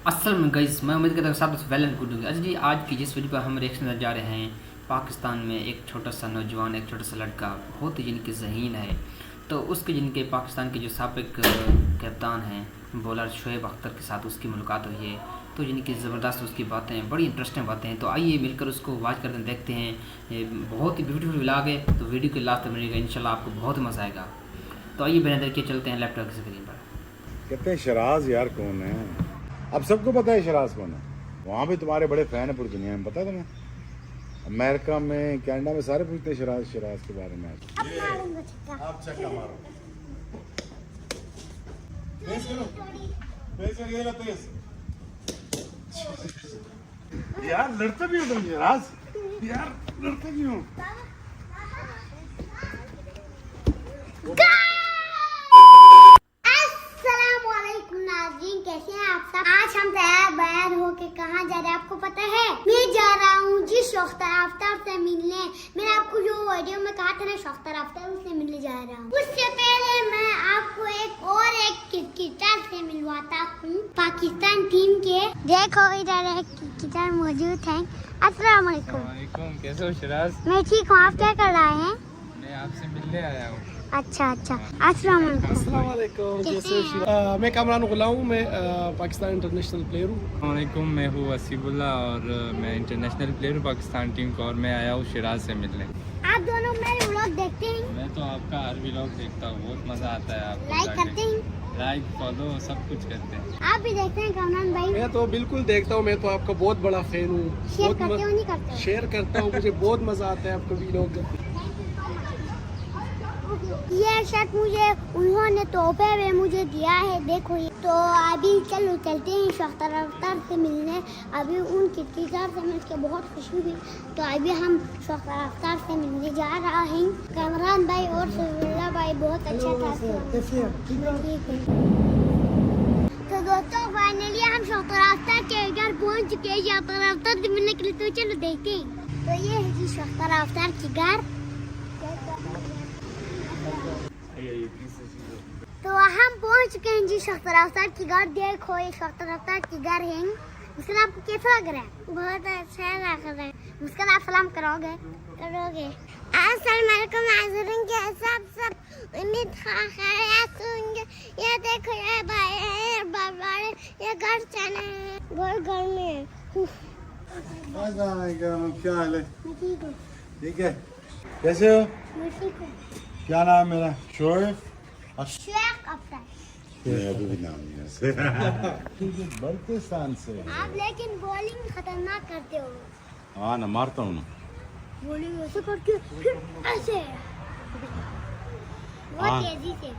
असल में गाइस मैं उम्मीद करता हूँ सब वेल एंड गुड होंगे। अच्छा जी, आज की जिस वीडियो पर हम रिएक्शन देने जा रहे हैं, पाकिस्तान में एक छोटा सा नौजवान, एक छोटा सा लड़का बहुत ही जिनकी ज़हीन है, तो उसके जिनके पाकिस्तान के जो साबिक कप्तान हैं बॉलर शोएब अख्तर के साथ उसकी मुलाकात हुई है। तो जिनकी ज़बरदस्त उसकी बातें, बड़ी इंटरेस्टिंग बातें हैं। तो आइए मिलकर उसको वॉच करते देखते हैं। ये बहुत ही ब्यूटीफुल व्लॉग है, तो वीडियो के लास्ट तक मिलेगा, इंशाल्लाह आपको बहुत मज़ा आएगा। तो आइए बिना देर के चलते हैं लैपटॉप की स्क्रीन पर। कहते हैं शराज यार कौन है। अब सबको पता है शराज कौन है। वहाँ भी तुम्हारे बड़े फैन है पूरी दुनिया में, पता है तुम्हें। अमेरिका में, कनाडा में सारे पूछते हैं शराज शराज के बारे में। आप चक्का मारो, तेज करो, तेज करो, ये लो तेज। यार लड़ते भी हो तुम शराज, यार लड़ते भी हो। कैसे हैं आप सब। आज हम तैयार बयार होके कहाँ जा रहे हैं आपको पता है। मैं जा रहा हूँ जी शोख्तर आफ्तार से मिलने। मैंने आपको जो वीडियो में कहा था ना शोख्तर आफ्तार, उससे मिलने जा रहा हूँ। उससे पहले मैं आपको एक क्रिकेटर से मिलवाता हूँ, पाकिस्तान टीम के। देखो इधर एक क्रिकेटर मौजूद है। अस्सलाम वालेकुम। कैसे हो शराज? मैं ठीक हूँ, आप क्या कर रहे हैं? मैं आपसे मिलने आया हूँ। अच्छा अस्सलाम वालेकुम। कैसे हो? मैं कामरान गुलाम हूँ, मैं पाकिस्तान इंटरनेशनल प्लेयर हूँ। वालेकुम, मैं हूँ वसीबुल्ला और मैं इंटरनेशनल प्लेयर हूँ पाकिस्तान टीम को, और मैं आया हूँ शिराज से मिलने। आप दोनों मेरे व्लॉग देखते हैं? मैं तो आपका हर व्लॉग देखता हूँ, बहुत मज़ा आता है। आपको लाइक करते हैं? लाइक फॉलो सब कुछ करते हैं। आप भी देखते हैं कामरान भाई? मैं तो बिल्कुल देखता हूँ, मैं तो आपका बहुत बड़ा फैन हूँ। शेयर करते हो नहीं करते हो? शेयर करता हूँ, मुझे बहुत मजा आता है आपका व्लॉग। ये शर्ट मुझे उन्होंने तोहफे में मुझे दिया है, देखो ये। तो अभी चलो चलते हैं शोख्तर आफ्तार से मिलने। अभी उन क्रिकेटर से मिलकर बहुत खुशी हुई, तो अभी हम शोख्तर आफ्तार से मिलने जा रहा हैं। कामरान भाई और सबिल्ला भाई बहुत अच्छा था। तो दोस्तों फाइनली हम शोख्तर आफ्तार के घर पहुंच चुके हैं, शोख्तर आफ्तार से मिलने के लिए। तो चलो देखते हैं। तो ये है जी शोख्तर आफ्तार की घर। तो हम पहुंच चुके हैं जी शोख्तर आफ्तार की घर। देखो ये शोख्तर आफ्तार की घर है। मुस्कान आपको कैसा लग रहा है? बहुत अच्छा लग रहा है। मुस्कान आप सलाम करोगे? अस्सलाम वालेकुम नाज़रीन, कैसे आप सब? उम्मीद खैरियत होंगे। ये देखो ये भाई है, बाबा ये घर चले हैं, घर में है। क्या हाल है? ठीक हूँ। ठीक है, कैसे हो? मैं ठीक हूँ। क्या नाम है मेरा? शोएब शेख अख्तर। अभी भी नाम नहीं है। बल्तिस्तान से। आप लेकिन बॉलिंग खतरनाक करते हो। हाँ ना, मारता हूँ ना। बॉलिंग ऐसे करके फिर ऐसे बहुत तेजी से।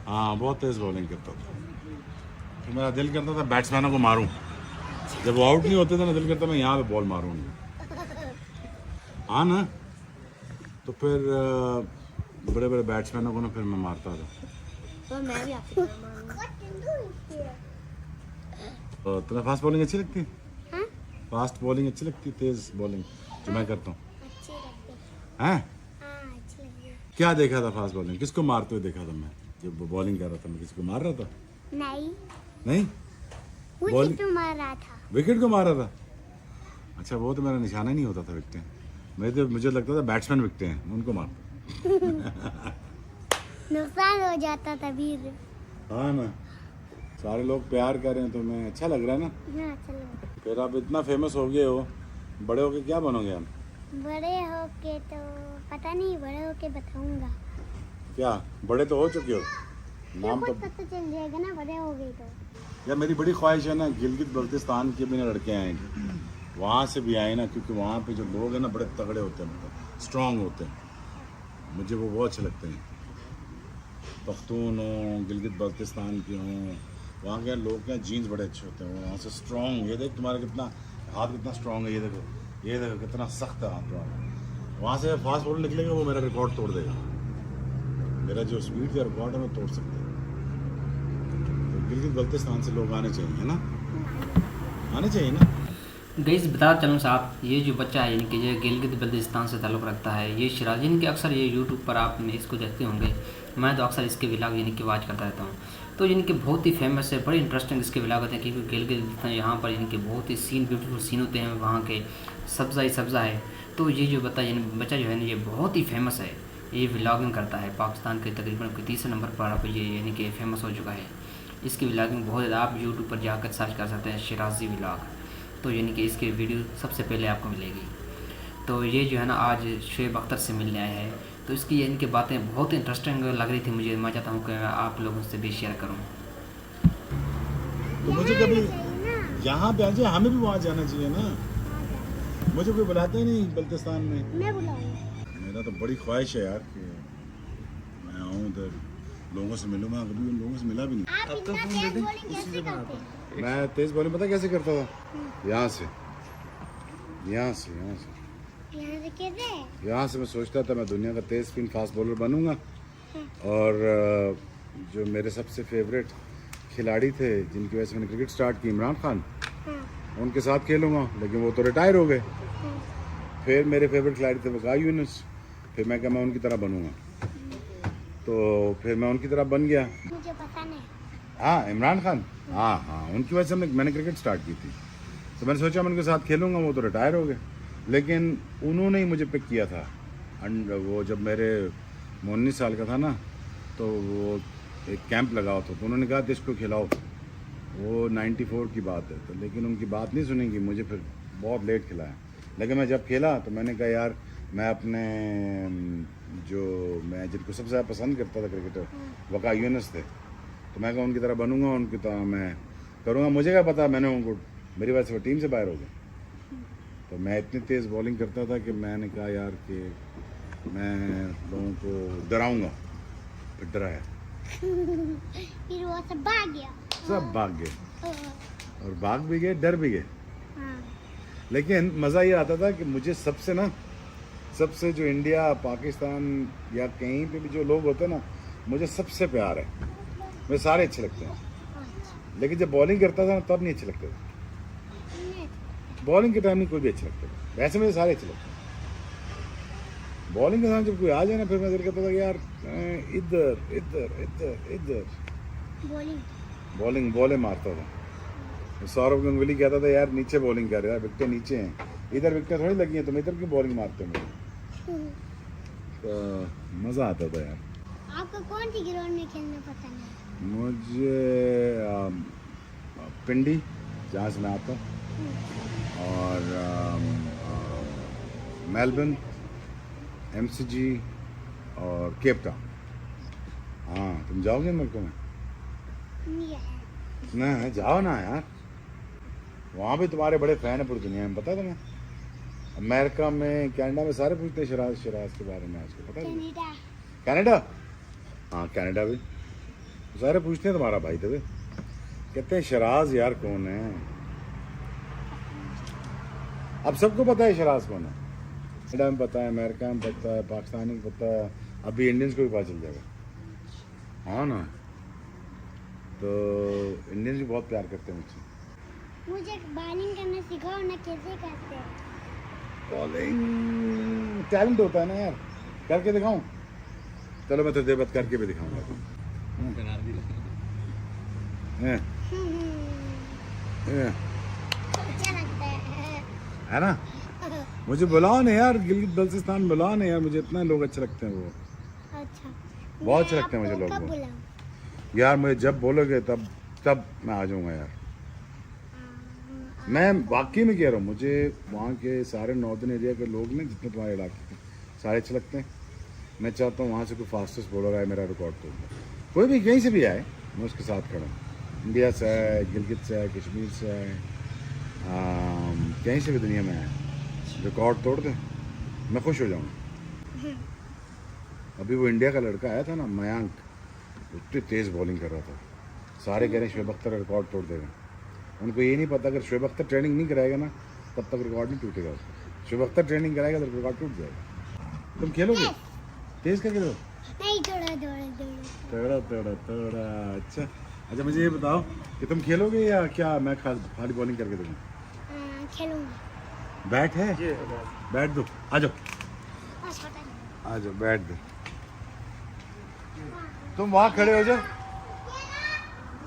हाँ बहुत तेज बॉलिंग करता था। तो मेरा दिल करता था बैट्समैनों को मारूं। जब वो आउट नहीं होते थे ना, दिल करता मैं यहाँ पे बॉल मारूं। हाँ ना, तो फिर बड़े बड़े बैट्समैनों को ना फिर मैं मारता था। तो मैं भी आपको तो तुम्हें फास्ट बॉलिंग अच्छी लगती है? हाँ? फास्ट बॉलिंग अच्छी लगती है, तेज बॉलिंग जो मैं करता हूँ? अच्छी लगती हैं? हाँ अच्छी लगती है। क्या देखा था फास्ट बॉलिंग? किसको मारते हुए देखा था मैं? जब बॉलिंग कर रहा था मैं किसी को मार रहा था? नहीं, नहीं, मुझे तो मार रहा था। विकेट को मार रहा था। अच्छा, वो तो मेरा निशाना नहीं होता था विकटें। मुझे लगता था बैट्समैन विकटें हैं, उनको मारता। नुकसान हो जाता था फिर। हाँ ना, सारे लोग प्यार कर रहे हैं, तो मैं अच्छा लग रहा है ना। हाँ चलो। फिर आप इतना फेमस हो गए हो, बड़े होके क्या बनोगे आप? बड़े होके तो पता नहीं, बड़े होके बताऊंगा। क्या बड़े तो हो चुके हो, नाम तो खुद पता चल जाएगा ना बड़े हो गए तो। यार मेरी बड़ी ख्वाहिश है ना, गिलगित बल्तिस्तान के भी ना लड़के आए, वहाँ से भी आए ना, क्योंकि वहाँ पे जो लोग हैं ना बड़े तगड़े होते हैं, मतलब स्ट्रांग होते हैं। मुझे वो बहुत अच्छे लगते हैं। पख्तून हो, गिलगित बल्तिस्तान के हों, वहाँ के लोग के जीन्स बड़े अच्छे होते हैं, वहाँ से स्ट्रांग। ये देख तुम्हारा कितना हाथ कितना स्ट्रांग है, ये देखो कितना सख्त है हाथ तुम्हारा। वहाँ से फास्ट बॉलर निकलेगा, वो मेरा रिकॉर्ड तोड़ देगा। मेरा जो स्पीड का रिकॉर्ड है मैं तोड़ सकता हूँ। तो गिलगित बल्तिस्तान से लोग आने चाहिए ना, आने चाहिए ना। गाइस बता चलूँ साहब, ये जो बच्चा है इनके जो गिलगित बल्तिस्तान से ताल्लुक़ रखता है, ये शिराज, इनके अक्सर ये यूट्यूब पर आप इसको देखते होंगे। मैं तो अक्सर इसके व्लॉग यानी कि वॉच करता रहता हूँ। तो जिनके बहुत ही फेमस है, बड़े इंटरेस्टिंग इसके व्लॉग होते हैं क्योंकि गिलगित यहाँ पर इनके बहुत ही सीन ब्यूटीफुल सीन होते हैं, वहाँ के सब्ज़ा ही सब्ज़ा है। तो ये जो बच्चा जो है ना ये बहुत ही फेमस है, ये व्लॉगिंग करता है पाकिस्तान के तकरीबन तीसरे नंबर पर आप ये यानी कि फेमस हो चुका है। इसकी व्लॉगिंग बहुत ज़्यादा, आप यूट्यूब पर जाकर सर्च कर सकते हैं शिराजी व्लॉग, तो यानी कि इसकी वीडियो सबसे पहले आपको मिलेगी। तो ये जो है ना आज शुएब अख्तर से मिलने आए हैं, तो इसकी इनकी बातें बहुत इंटरेस्टिंग लग रही थी मुझे, मैं चाहता हूँ कि आप लोगों से भी शेयर करूँ। तो मुझे कभी यहाँ पे आ जाए, हमें भी वहाँ जाना चाहिए ना, मुझे कोई बुलाता ही नहीं बल्तिस्तान में। मैं बुलाऊंगा। मेरा तो बड़ी ख्वाहिश है यार कि मैं आऊँ उधर, लोगों से मिलूँ। मैं कभी उन लोगों से मिला भी नहीं। आप इतना तेज बॉलिंग कैसे करते हैं? मैं तेज बॉलिंग पता कैसे करता था? यहाँ से यहाँ से कैसे? यहाँ से मैं सोचता था मैं दुनिया का तेज स्पिन फास्ट बॉलर बनूंगा, और जो मेरे सबसे फेवरेट खिलाड़ी थे जिनकी वजह से मैंने क्रिकेट स्टार्ट की, इमरान खान, उनके साथ खेलूंगा, लेकिन वो तो रिटायर हो गए। फिर मेरे फेवरेट खिलाड़ी थे वकाई यूनुस, फिर मैं क्या मैं उनकी तरह बनूंगा, तो फिर मैं उनकी तरह बन गया। मुझे पता नहीं। हाँ, इमरान खान, हाँ, उनकी वजह से मैंने क्रिकेट स्टार्ट की थी, तो मैंने सोचा मैं उनके साथ खेलूंगा, वो तो रिटायर हो गए, लेकिन उन्होंने ही मुझे पिक किया था। वो जब मेरे 19 साल का था ना, तो वो एक कैंप लगा हुआ था, तो उन्होंने कहा इसको खिलाओ, वो 94 की बात है, तो लेकिन उनकी बात नहीं सुनेंगी, मुझे फिर बहुत लेट खिलाया। लेकिन मैं जब खेला तो मैंने कहा यार मैं अपने मैं जिनको सबसे ज़्यादा पसंद करता था क्रिकेटर, वकाई यूनुस थे, तो मैं कहा उनकी तरह बनूंगा, उनकी तरह मैं करूँगा। मुझे क्या पता, मैंने उनको, मेरी वजह से वो टीम से बाहर हो गए। तो मैं इतनी तेज़ बॉलिंग करता था कि मैंने कहा यार कि मैं लोगों को डराऊंगा, फिर डराया, फिर वो सब भाग गया। सब भाग गए, और भाग भी गए, डर भी गए। हाँ। लेकिन मज़ा ये आता था कि मुझे सबसे जो इंडिया, पाकिस्तान या कहीं पे भी जो लोग होते हैं ना, मुझे सबसे प्यार है, मुझे सारे अच्छे लगते हैं। लेकिन जब बॉलिंग करता था ना तब नहीं अच्छे लगते थे, बॉलिंग के टाइम नहीं कोई भी अच्छे लगते थे, वैसे मुझे सारे अच्छे लगते हैं। बॉलिंग के साथ जब कोई आ जाए ना, फिर मैं दिल करता था कि यार इधर इधर इधर इधर बॉलिंग मारता था। सौरव गंगुली कहता था यार नीचे बॉलिंग कर यार, विकेटें नीचे हैं, इधर विकेटें थोड़ी लगी हैं, तुम इधर क्यों बॉलिंग मारते हो? तो मज़ा आता था यार। आपको कौन सी ग्राउंड में खेलना पसंद है? मुझे पिंडी, जहाँ से मैं आता हूँ, और मेलबर्न, MCG और केप टाउन। हाँ, तुम जाओगे मुल्कों में? नहीं है। ना जाओ ना यार, वहाँ भी तुम्हारे बड़े फ़ैन है पूरी दुनिया में, पता है तुम्हें? अमेरिका में, कनाडा में सारे पूछते हैं शिराज के बारे में, आजकल पता है? कनाडा, हाँ कनाडा भी सारे पूछते हैं तुम्हारा भाई, तभी कहते हैं शिराज यार कौन है। अब सबको पता है शिराज कौन है, कनाडा में पता है, अमेरिका में पता है, पाकिस्तान में पता है, अभी इंडियंस को भी पता चल जाएगा। हाँ ना, तो इंडियंस भी बहुत प्यार करते हैं मुझसे। मुझे बॉलिंग करना सिखाओ ना, कैसे करते हैं? बॉलिंग टैलेंट होता है ना यार, करके दिखाऊं? चलो मैं तो देर बाद करके भी दिखाऊंगा। अच्छा लगता है ना? मुझे बुलाओ ना यार, गिलगित बल्तिस्तान बुलाओ ना यार, मुझे इतना लोग अच्छे लगते हैं, वो अच्छा, बहुत अच्छे लगते हैं मुझे कब लोग बुलाऊं? यार। मुझे जब बोलोगे तब मैं आ जाऊंगा यार। मैं वाकई में कह रहा हूँ, मुझे वहाँ के सारे नॉर्दर्न एरिया के लोग ना, जितने तुम्हारे इलाके के, सारे अच्छे लगते हैं। मैं चाहता हूँ वहाँ से कोई फास्टेस्ट बॉलर आए, मेरा रिकॉर्ड तोड़ दे, कोई भी कहीं से भी आए, मैं उसके साथ खड़ा हूँ। इंडिया से आए, गिलगित से आए, कश्मीर से आए, कहीं से भी दुनिया में आए, रिकॉर्ड तोड़ दे, मैं खुश हो जाऊँगा। अभी वो इंडिया का लड़का आया था ना, मयांक, इतनी तेज़ बॉलिंग कर रहा था, सारे कह रहे हैं शुएब अख्तर रिकॉर्ड तोड़ देगा। उनको ये नहीं पता अगर शुएब अख्तर ट्रेनिंग नहीं कराएगा ना, तब तक रिकॉर्ड नहीं टूटेगा। शुएब अख्तर ट्रेनिंग कराएगा तो रिकॉर्ड टूट जाएगा। तुम खेलोगे? तेज़ करके दो। नहीं, तोड़ा। अच्छा, मुझे ये बताओ कि तुम खेलोगे या क्या मैं खाली बॉलिंग करके दूँगा? खेलूंगा। बैट है? बैट दो, आ जाओ आ जाओ, बैट दो। तुम वहाँ खड़े हो जाओ,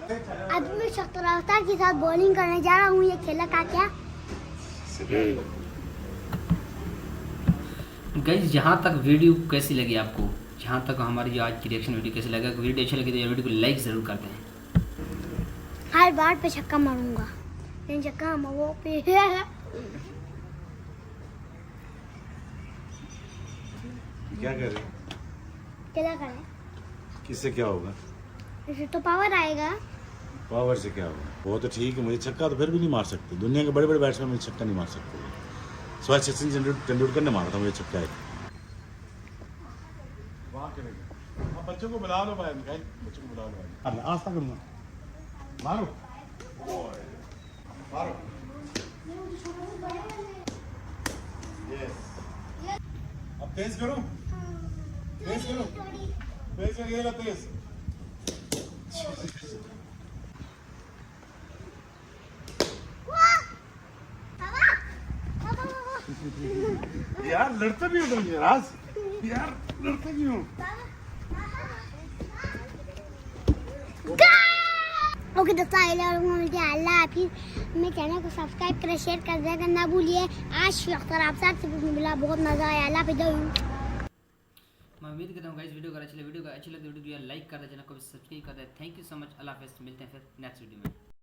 अभी मैं शख्तर अफ्तार के साथ बॉलिंग करने जा रहा हूँ। ये खेला का क्या? गाइस जहाँ तक वीडियो कैसी लगी आपको, जहाँ तक हमारी जो आज की रिएक्शन वीडियो कैसी लगा, वीडियो अच्छी लगी तो ये वीडियो को लाइक ज़रूर कर दें। हर बार पे छक्का मारूंगा, लेकिन छक्का वो पे क्या करे? क्या करें? किससे क्या होगा? इससे तो पावर आएगा। पावर से क्या होगा? वो तो ठीक है, मुझे छक्का तो फिर भी नहीं मार सकते। दुनिया के बड़े बड़े बैट्समैन मुझे छक्का नहीं मार सकते। सचिन तेंदुलकर ने मारा था मुझे छक्का है। अब बच्चों को बुला लो भाई, बच्चों को बुला लो भाई। आस्था करूंगा, मारो मारो। अब तेज करो, तेज करो, तेज करिएगा, तेज। यार लड़ते भी हो तुम यार लड़ते भी हो। ओके दोस्तों, अल्लाह हाफिज़। मेरे चैनल को सब्सक्राइब करें, शेयर कर दिया करना भूलिए। आज शख्तर अफ्तार से मिला, बहुत मज़ा आया। अल्लाह हाफिज़। मैं उम्मीद करता हूँ गाइस वीडियो को अच्छी लगी, वीडियो को लाइक कर दे, चैनल को सब्सक्राइब कर दे। Thank you so much. अल्लाह हाफिज़। मिलते हैं फिर नेक्स्ट वीडियो में।